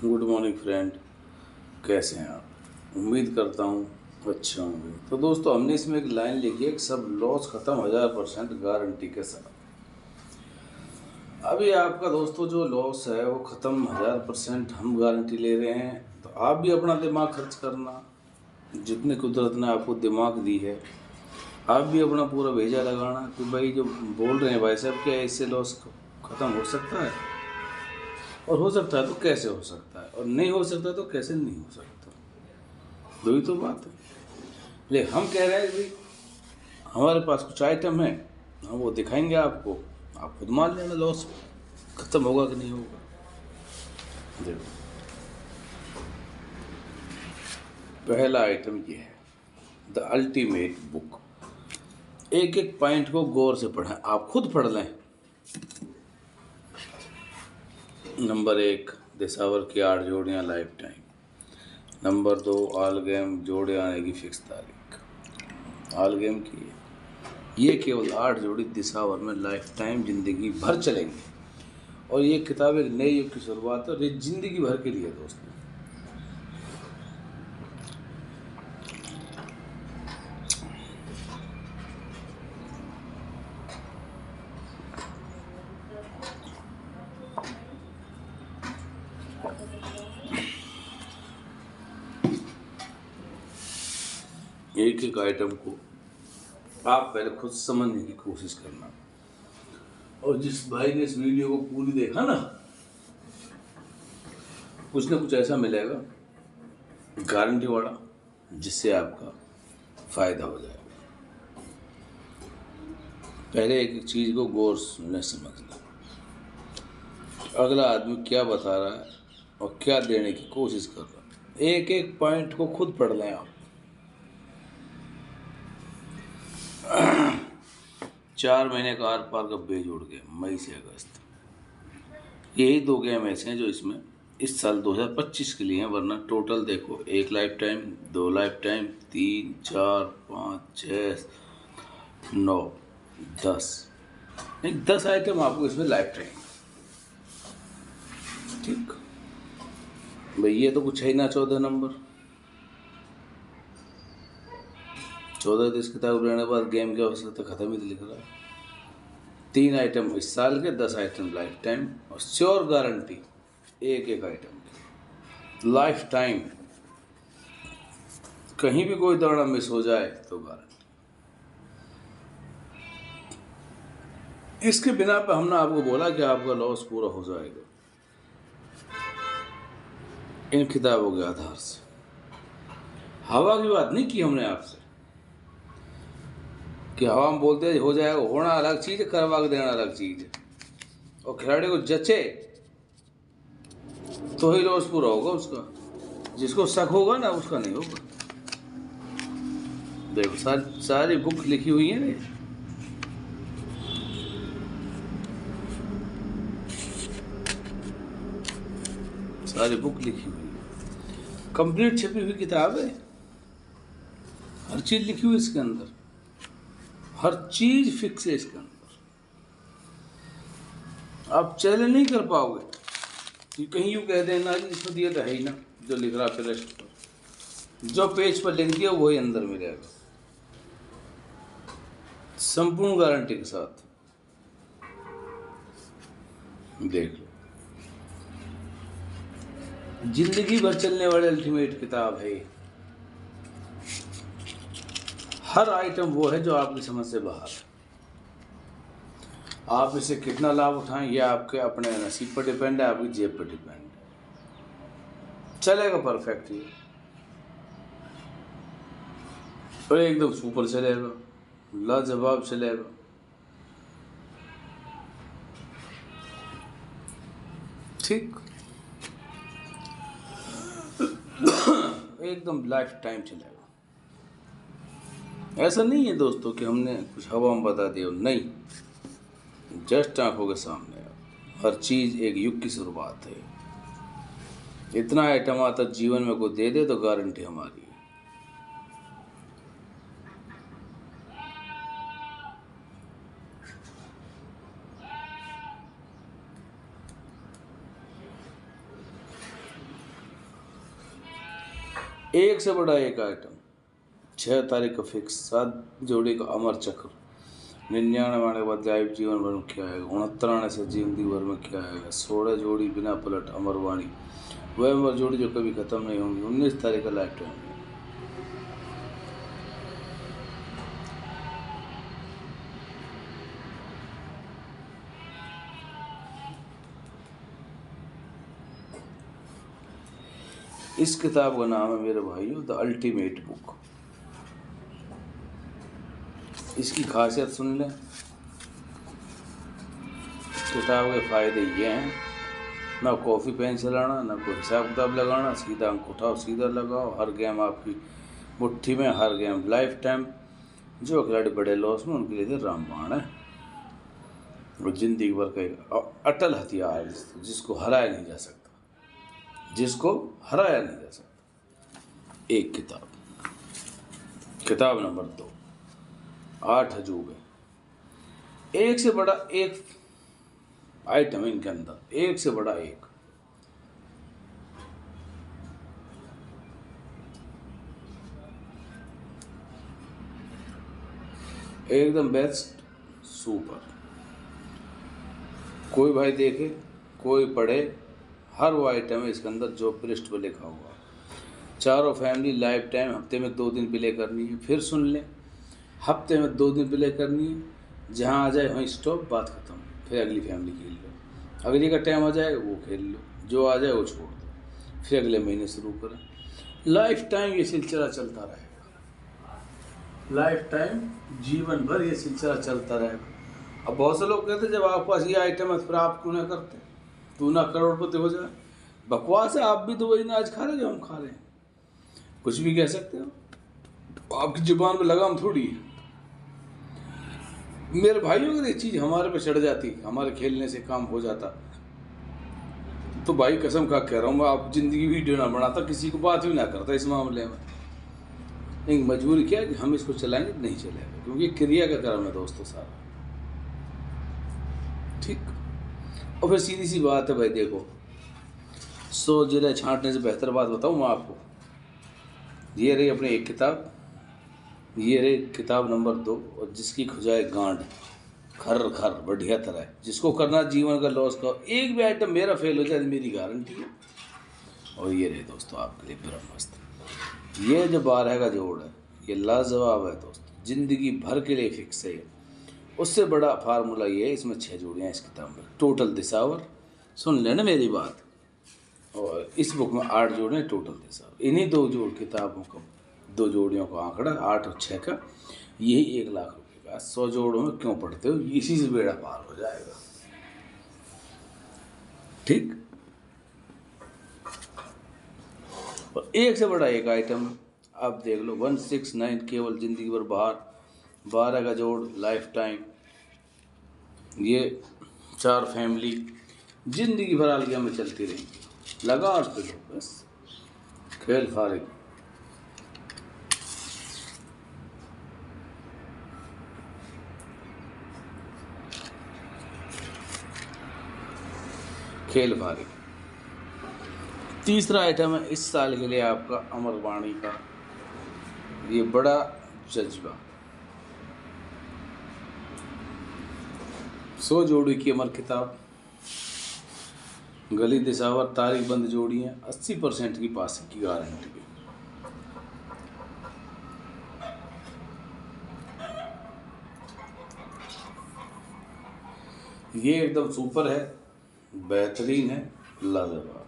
Good morning friend, कैसे हैं आप? उम्मीद करता हूँ अच्छे होंगे। तो दोस्तों, हमने इसमें एक लाइन लिखी है कि सब लॉस ख़त्म 1000% गारंटी के साथ। अभी आपका दोस्तों जो लॉस है वो ख़त्म 1000% हम गारंटी ले रहे हैं। तो आप भी अपना दिमाग खर्च करना, जितने कुदरत ने आपको दिमाग दी है आप भी अपना पूरा भेजा लगाना कि भाई जो बोल रहे हैं भाई साहब, क्या इससे लॉस ख़त्म हो सकता है? और हो सकता है तो कैसे हो सकता है, और नहीं हो सकता तो कैसे नहीं हो सकता। दो ही तो बात है। ले हम कह रहे हैं कि भाई हमारे पास कुछ आइटम है, हम वो दिखाएंगे आपको, आप खुद मान लेना लॉस खत्म होगा कि नहीं होगा। देखो, पहला आइटम ये है द अल्टीमेट बुक। एक एक पॉइंट को गौर से पढ़ें, आप खुद पढ़ लें। नंबर 1, दिसावर की 8 जोड़ियाँ life time. Number 2, all game जोड़े आने की फिक्स तारीख। ऑल गेम की है, ये केवल 8 जोड़ी दिसावर में लाइफ टाइम जिंदगी भर चलेंगे। और ये किताब एक नए युग की शुरुआत है और ये जिंदगी भर के लिए दोस्तों। एक एक आइटम को आप पहले खुद समझने की कोशिश करना। और जिस भाई ने इस वीडियो को पूरी देखा ना, कुछ ना कुछ ऐसा मिलेगा गारंटी वाला, जिससे आपका फायदा हो जाएगा। पहले एक एक चीज को गौर से समझना, अगला आदमी क्या बता रहा है और क्या देने की कोशिश कर रहा है। एक एक पॉइंट को खुद पढ़ लें आप। 4 महीने का आर पार का बेजोड़ गया, मई से अगस्त। यही 2 गेम ऐसे हैं जो इसमें इस साल 2025 के लिए हैं, वरना टोटल देखो 1 लाइफ टाइम, 2 लाइफ टाइम, 3, 4, 5, 6, 9, 10, नहीं 10 आइटम आपको इसमें लाइफ टाइम। ठीक भाई, ये तो कुछ है ही ना। 14 नंबर, 14 तो इस किताब रहने के बाद गेम की आवश्यकता खत्म ही तो लिख रहा है। 3 आइटम इस साल के, 10 आइटम लाइफ टाइम और श्योर गारंटी एक एक आइटम की लाइफ टाइम। कहीं भी कोई दौड़ा मिस हो जाए तो गारंटी। इसके बिना पे हमने आपको बोला कि आपका लॉस पूरा हो जाएगा इन किताबों के आधार से। हवा की बात नहीं की हमने आपसे कि हवा में बोलते हैं हो जाएगा, होना अलग चीज है, करवा के देना अलग चीज है। और खिलाड़ी को जचे तो ही लॉस पूरा होगा उसका, जिसको शक होगा ना उसका नहीं होगा। देखो सारी बुक लिखी हुई है ना, सारी बुक लिखी हुई है, कंप्लीट छपी हुई किताब है। हर चीज लिखी हुई इसके अंदर, हर चीज फिक्स है इसके अंदर। आप चैलेंज नहीं कर पाओगे कि कहीं यूँ कह देना कि इसमें दिया तो है ही ना, जो लिख रहा है लिस्ट पर, जो पेज पर लिख दिया वही अंदर मिलेगा, संपूर्ण गारंटी के साथ। देख लो, जिंदगी भर चलने वाली अल्टीमेट किताब है। हर आइटम वो है जो आपकी समझ से बाहर है। आप इसे कितना लाभ उठाएं ये आपके अपने नसीब पर डिपेंड है, आपकी जेब पर डिपेंड है। चलेगा परफेक्ट ये, और एकदम सुपर चलेगा, लाजवाब चलेगा। ठीक, एकदम लाइफ टाइम चलेगा। ऐसा नहीं है दोस्तों कि हमने कुछ हवा में बता दिया, नहीं, जस्ट आंखों के सामने हर चीज एक युग की शुरुआत है। इतना आइटम आता जीवन में कोई दे दे तो गारंटी हमारी है। एक से बड़ा एक आइटम, 6 तारीख का फिक्स, 7 जोड़ी का अमर चक्र, 99 आने के बाद लाइव जीवन भर में क्या आएगा, 69 आने से जिंदगी भर में क्या आएगा, 16 जोड़ी बिना पलट अमरवाणी, वह अमर जोड़ी जो कभी खत्म नहीं होंगी, 19 तारीख का लाइफ टाइम। इस किताब का नाम है मेरे भाइयों द अल्टीमेट बुक। इसकी खासियत सुन लें। किताब के फ़ायदे ये हैं, ना कॉफ़ी पेन चलाना, ना कोई हिसाब किताब लगाना, सीधा अंक उठाओ सीधा लगाओ, हर गेम आपकी मुट्ठी में, हर गेम लाइफ टाइम। जो खिलाड़ी बड़े लॉस में उनके लिए रामबाण है, वो जिंदगी भर का अटल हथियार जिसको हराया नहीं जा सकता, जिसको हराया नहीं जा सकता। एक किताब, किताब नंबर 2, 8 अजूबे। एक से बड़ा एक आइटम इनके अंदर, एक से बड़ा एक। एकदम बेस्ट, सुपर। कोई भाई देखे, कोई पढ़े, हर वो आइटम है इसके अंदर जो पृष्ठ पर लिखा हुआ। चारों फैमिली लाइफ टाइम, हफ्ते में 2 दिन प्ले करनी है। फिर सुन लें, हफ्ते में 2 दिन प्ले करनी है, जहाँ आ जाए वहीं स्टॉप, बात खत्म। फिर अगली फैमिली खेल लो, अगली का टाइम आ जाए वो खेल लो, जो आ जाए वो छोड़ दो, फिर अगले महीने शुरू करें। लाइफ टाइम ये सिलसिला चलता रहेगा, लाइफ टाइम, जीवन भर ये सिलसिला चलता रहेगा। अब बहुत से लोग कहते हैं जब आपके पास ये आइटम है तो फिर आप क्यों ना करते, तू ना करोड़पति हो जाए। बकवास है, आप भी तो वही ना आज खा रहे जो हम खा रहे हैं। कुछ भी कह सकते हो, आपकी जुबान पे लगाम थोड़ी है। मेरे भाइयों की ये चीज़ हमारे पे चढ़ जाती, हमारे खेलने से काम हो जाता, तो भाई कसम खा कह रहा हूँ मैं, आप जिंदगी वीडियो ना बनाता, किसी को बात भी ना करता इस मामले में। एक मजबूरी क्या है कि हम इसको चलाएंगे, नहीं चलाएंगे, क्योंकि क्रिया का कर्म है दोस्तों सारा, ठीक। और फिर सीधी सी बात है भाई, देखो 100 जिले छांटने से बेहतर बात बताऊँ मैं आपको। ये रही अपनी एक किताब, ये रही किताब नंबर 2, और जिसकी खुजाए गांड खर खर बढ़िया तरह, जिसको करना जीवन का लॉस का, एक भी आइटम मेरा फेल हो जाए मेरी गारंटी है। और ये रहे दोस्तों आपके लिए ब्रह्मास्त्र। ये जो 12 का जोड़ है, ये लाजवाब है दोस्तों, ज़िंदगी भर के लिए फिक्स है। उससे बड़ा फार्मूला ये है, इसमें 6 जोड़ियाँ इस किताब में, टोटल दिसावर। सुन लेना मेरी बात। और इस बुक में 8 जोड़े हैं टोटल दिसावर। इन्हीं 2 जोड़ किताबों का, 2 जोड़ियों का आंकड़ा 8 और 6 का, यही 1 लाख रुपये का। 100 जोड़ों में क्यों पढ़ते हो, इसी से बेड़ा पार हो जाएगा, ठीक। और एक से बड़ा एक आइटम आप देख लो, 169 केवल जिंदगी भर बाहर, 12 का जोड़ लाइफ टाइम, ये 4 फैमिली जिंदगी भर आलिया में चलती रहेंगी। लगा और पे लो, बस खेल फारिग। खेल फारिग। तीसरा आइटम है इस साल के लिए आपका अमरवाणी का ये बड़ा जज्बा, 100 जोड़ी की अमर किताब, गली दिसावर, तारीख बंद जोड़ी हैं, 80% की पासिंग की गारंटी है। ये एकदम सुपर है, बेहतरीन है, लाजवाब।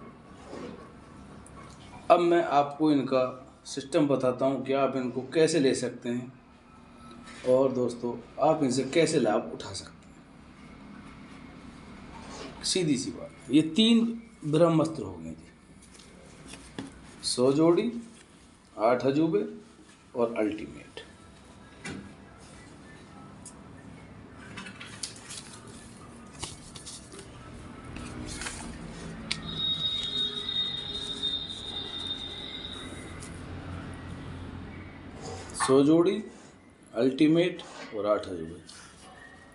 अब मैं आपको इनका सिस्टम बताता हूँ कि आप इनको कैसे ले सकते हैं, और दोस्तों आप इनसे कैसे लाभ उठा सकते हैं। सीधी सी बात, ये 3 ब्रह्मास्त्र हो गए जी, 100 जोड़ी, 8 अजूबे और अल्टीमेट। सौ जोड़ी, अल्टीमेट और 8 अजूबे,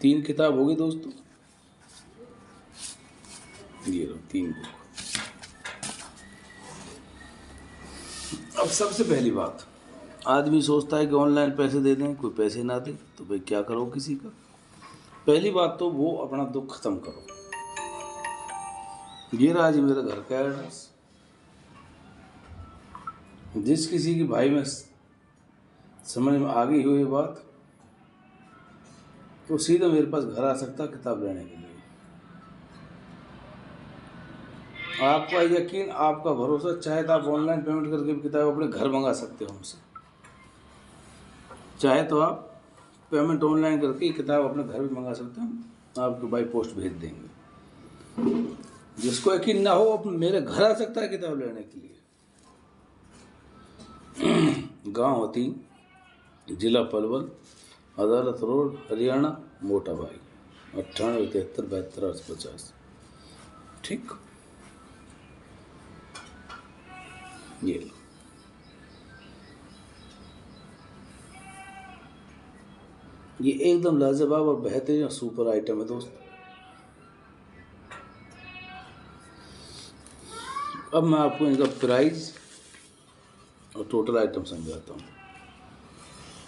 3 किताब होगी दोस्तों। ये लो 3 बुक। अब सबसे पहली बात, आदमी सोचता है कि ऑनलाइन पैसे दे दें, कोई पैसे ना दे तो भाई क्या करो किसी का। पहली बात तो वो अपना दुख खत्म करो। ये रहा जी मेरा घर का एड्रेस। जिस किसी की भाई में समझ में आ गई हो ये बात तो सीधा मेरे पास घर आ सकता किताब लेने के लिए। आपका यकीन, आपका भरोसा, चाहे तो आप ऑनलाइन पेमेंट करके भी किताब अपने घर मंगा सकते हो हमसे। चाहे तो आप पेमेंट ऑनलाइन करके किताब अपने घर भी मंगा सकते हो, आपको बाई पोस्ट भेज देंगे। जिसको यकीन ना हो वो मेरे घर आ सकता है किताब लेने के लिए। गांव होती, जिला पलवल, अदालत रोड, हरियाणा, मोटा भाई, 98 73 72 850। ठीक, ये लो। ये एकदम लाजवाब और बेहतरीन और सुपर आइटम है दोस्त। अब मैं आपको इनका प्राइस और टोटल आइटम समझाता हूँ।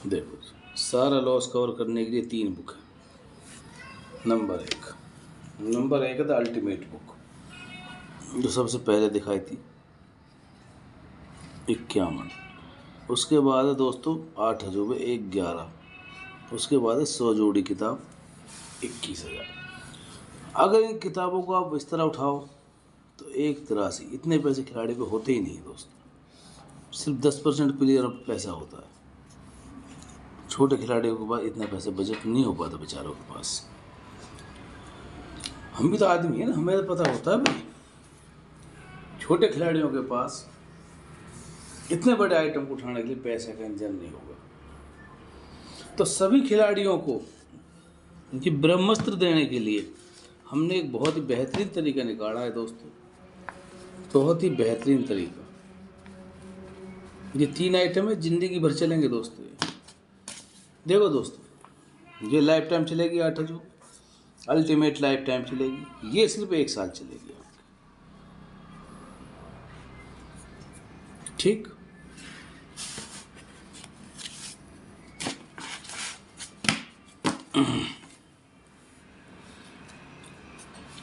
देखो, सारा लॉस कवर करने के लिए 3 बुक है। नंबर एक है द अल्टीमेट बुक, जो सबसे पहले दिखाई थी, 51। उसके बाद है दोस्तों 8 अजूबे 11। उसके बाद है 100 जोड़ी किताब 21,000। अगर इन किताबों को आप इस तरह उठाओ तो 1,83। इतने पैसे खिलाड़ी पे होते ही नहीं दोस्तों, सिर्फ 10% प्लेयर पैसा होता है। छोटे खिलाड़ियों के पास इतना पैसा बजट नहीं हो पाता बेचारों के पास। हम भी तो आदमी है ना, हमें तो पता होता है भाई। छोटे खिलाड़ियों के पास इतने बड़े आइटम को उठाने के लिए पैसे का इंतजाम नहीं होगा। तो सभी खिलाड़ियों को उनकी ब्रह्मास्त्र देने के लिए हमने एक बहुत ही बेहतरीन तरीका निकाला है दोस्तों, बहुत ही बेहतरीन तरीका। ये 3 आइटम है, जिंदगी भर चलेंगे दोस्तों। देखो दोस्तों, ये लाइफ टाइम चलेगी 8 अजूबे, अल्टीमेट लाइफ टाइम चलेगी। ये सिर्फ 1 साल चलेगी आपकी। ठीक,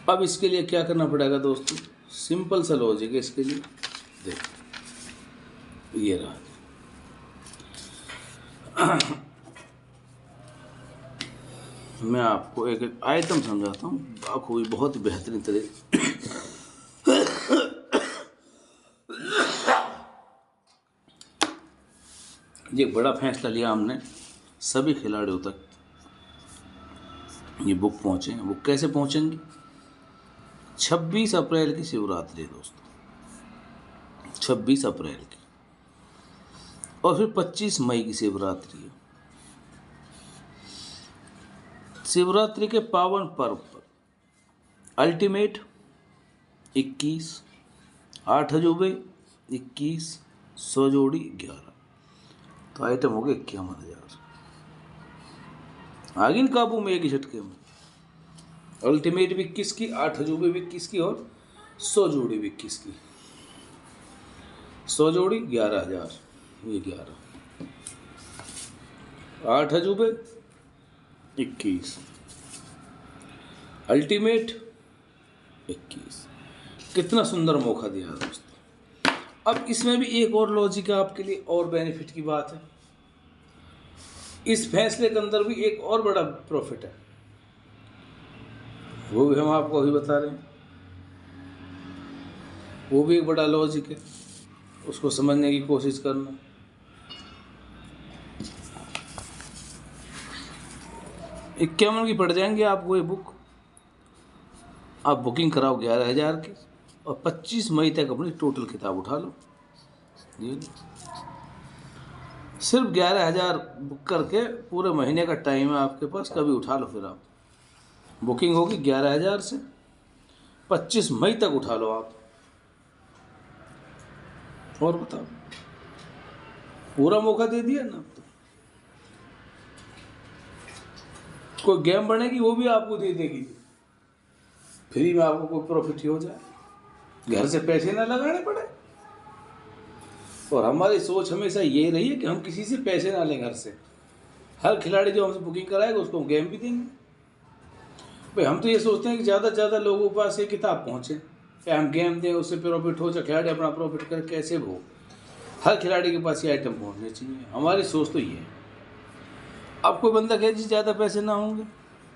अब इसके लिए क्या करना पड़ेगा दोस्तों, सिंपल सा लॉजिक है इसके लिए। देखो, ये रहा। मैं आपको एक एक आइटम समझाता हूँ, आपको भी बहुत ही बेहतरीन तरीके। ये बड़ा फैसला लिया हमने, सभी खिलाड़ियों तक ये बुक पहुँचे। बुक कैसे पहुँचेंगी? 26 अप्रैल की शिवरात्रि दोस्तों, 26 अप्रैल की, और फिर 25 मई की शिवरात्रि है। शिवरात्रि के पावन पर्व पर अल्टीमेट 21, 8 अजूबे 21, 100 जोड़ी 11, तो आइटम हो गए 51,000। आ गई काबू में एक ही झटके में। अल्टीमेट भी 21 की, 8 अजूबे भी 21 की, और 100 जोड़ी भी 21 की। 100 जोड़ी 11,000, ये 11, 8 अजूबे 21, अल्टीमेट 21। कितना सुंदर मौका दिया दोस्तों। अब इसमें भी एक और लॉजिक है आपके लिए, और बेनिफिट की बात है। इस फैसले के अंदर भी एक और बड़ा प्रॉफिट है, वो भी हम आपको अभी बता रहे हैं। वो भी एक बड़ा लॉजिक है, उसको समझने की कोशिश करना। इक्यावन की पड़ जाएंगे आपको ये बुक। आप बुकिंग कराओ 11,000 की, और 25 मई तक अपनी टोटल किताब उठा लो। ये सिर्फ 11,000 बुक करके पूरे महीने का टाइम है आपके पास, कभी उठा लो। फिर आप बुकिंग होगी 11,000 से 25 मई तक उठा लो आप। और बताओ, पूरा मौका दे दिया ना। तो कोई गेम बनेगी वो भी आपको दे देगी फ्री में, आपको कोई प्रॉफिट ही हो जाए, घर से पैसे ना लगाने पड़े। और हमारी सोच हमेशा ये रही है कि हम किसी से पैसे ना लें घर से। हर खिलाड़ी जो हमसे बुकिंग कराएगा उसको हम गेम भी देंगे। भाई हम तो ये सोचते हैं कि ज़्यादा से ज़्यादा लोगों के पास ये किताब पहुँचे, या हम गेम दें, उससे प्रॉफिट हो, चाहे खिलाड़ी अपना प्रॉफिट करे, कैसे भी हो, हर खिलाड़ी के पास ये आइटम पहुँचने चाहिए। हमारी सोच तो ये है। अब कोई बंदा कहे जी ज़्यादा पैसे ना होंगे,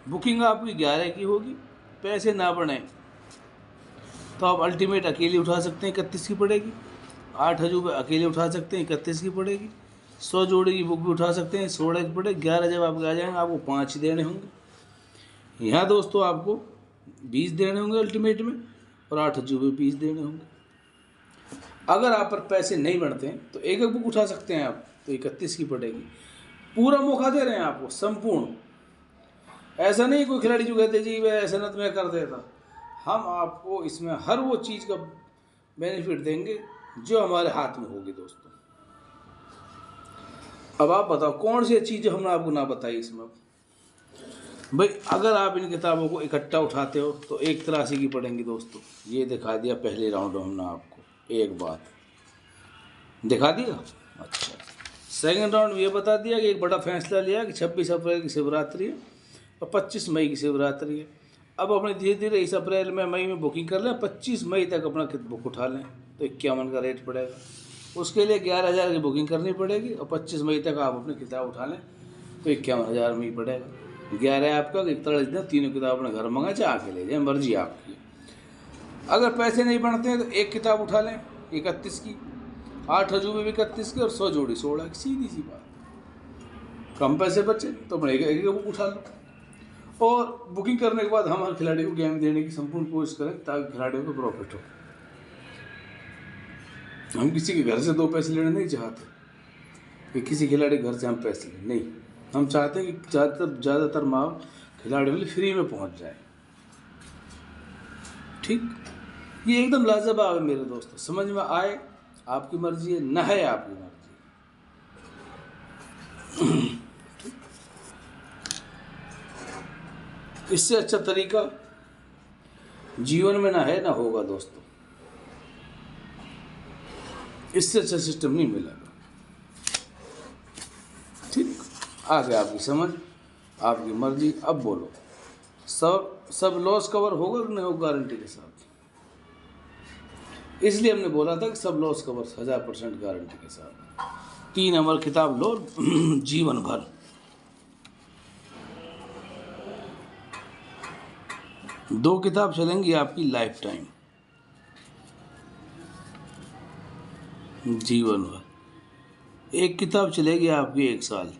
बुकिंग आपकी 11 की होगी, पैसे ना बढ़े तो आप अल्टीमेट अकेले उठा सकते हैं, 31 की पड़ेगी। 8 अजूबे अकेले उठा सकते हैं, 31 की पड़ेगी। 100 जोड़े की बुक भी उठा सकते हैं, 16 की पड़ेगी। 11 जब आपके आ जाएंगे आपको 5 ही देने होंगे। यहाँ दोस्तों आपको 20 देने होंगे अल्टीमेट में, और 8 अजूबे 20 देने होंगे। अगर आप पर पैसे नहीं बढ़ते हैं तो एक बुक उठा सकते हैं आप, तो 31 की पड़ेगी। पूरा मौका दे रहे हैं आपको, संपूर्ण। ऐसा नहीं कोई खिलाड़ी जो कहते जी वह ऐसा ना तो मैं कर देता। हम आपको इसमें हर वो चीज़ का बेनिफिट देंगे जो हमारे हाथ में होगी दोस्तों। अब आप बताओ कौन सी चीज़ हमने आपको ना बताई इसमें। भाई अगर आप इन किताबों को इकट्ठा उठाते हो तो 183 की पड़ेंगी दोस्तों। ये दिखा दिया पहले राउंड में हमने आपको, एक बात दिखा दिया। अच्छा, सेकंड राउंड में ये बता दिया कि एक बड़ा फैसला लिया कि 26 अप्रैल की शिवरात्रि है और 25 मई की शिवरात्रि है। अब अपने धीरे धीरे इस अप्रैल में मई में बुकिंग कर लें, 25 मई तक अपना बुक उठा लें तो 51 का रेट पड़ेगा। उसके लिए 11,000 की बुकिंग करनी पड़ेगी और 25 मई तक आप अपनी किताब उठा लें तो 51,000 में ही पड़ेगा। 11 आपका, 41 दिन, तीनों किताब अपने घर मंगा चाहे आके ले जाए, मर्जी आपकी। अगर पैसे नहीं बनते हैं तो एक किताब उठा लें 31 की, 8 अजूबे भी 31 की, और 100 जोड़ी 16 की। सीधी सी बात। कम पैसे बचे तो अपने एक बुक उठा लो। और बुकिंग करने के बाद हम हर खिलाड़ी को गेम देने की संपूर्ण कोशिश करें ताकि खिलाड़ियों को प्रॉफिट हो। हम किसी के घर से 2 पैसे लेना नहीं चाहते कि किसी खिलाड़ी घर से हम पैसे लें, नहीं। हम चाहते हैं कि ज़्यादातर माल खिलाड़ियों के लिए फ्री में पहुंच जाए। ठीक, ये एकदम लाजवाब है मेरे दोस्तों। समझ में आए आपकी मर्जी है, न है आपकी मर्जी। इससे अच्छा तरीका जीवन में ना है ना होगा दोस्तों। इससे अच्छा सिस्टम नहीं मिलेगा। ठीक, आगे आपकी समझ, आपकी मर्जी। अब बोलो, सब लॉस कवर होगा कि नहीं होगा गारंटी के साथ? इसलिए हमने बोला था कि सब लॉस कवर 1000% गारंटी के साथ। 3 अमर किताब लो जीवन भर। दो किताब चलेंगी आपकी लाइफ टाइम, जीवन भर। एक किताब चलेगी आपकी 1 साल।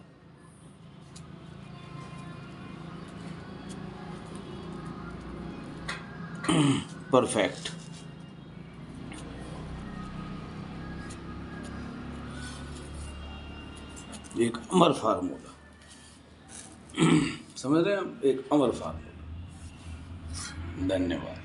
परफेक्ट। एक अमर फार्मूला, समझ रहे हैं हम, एक अमर फार्मूला। धन्यवाद।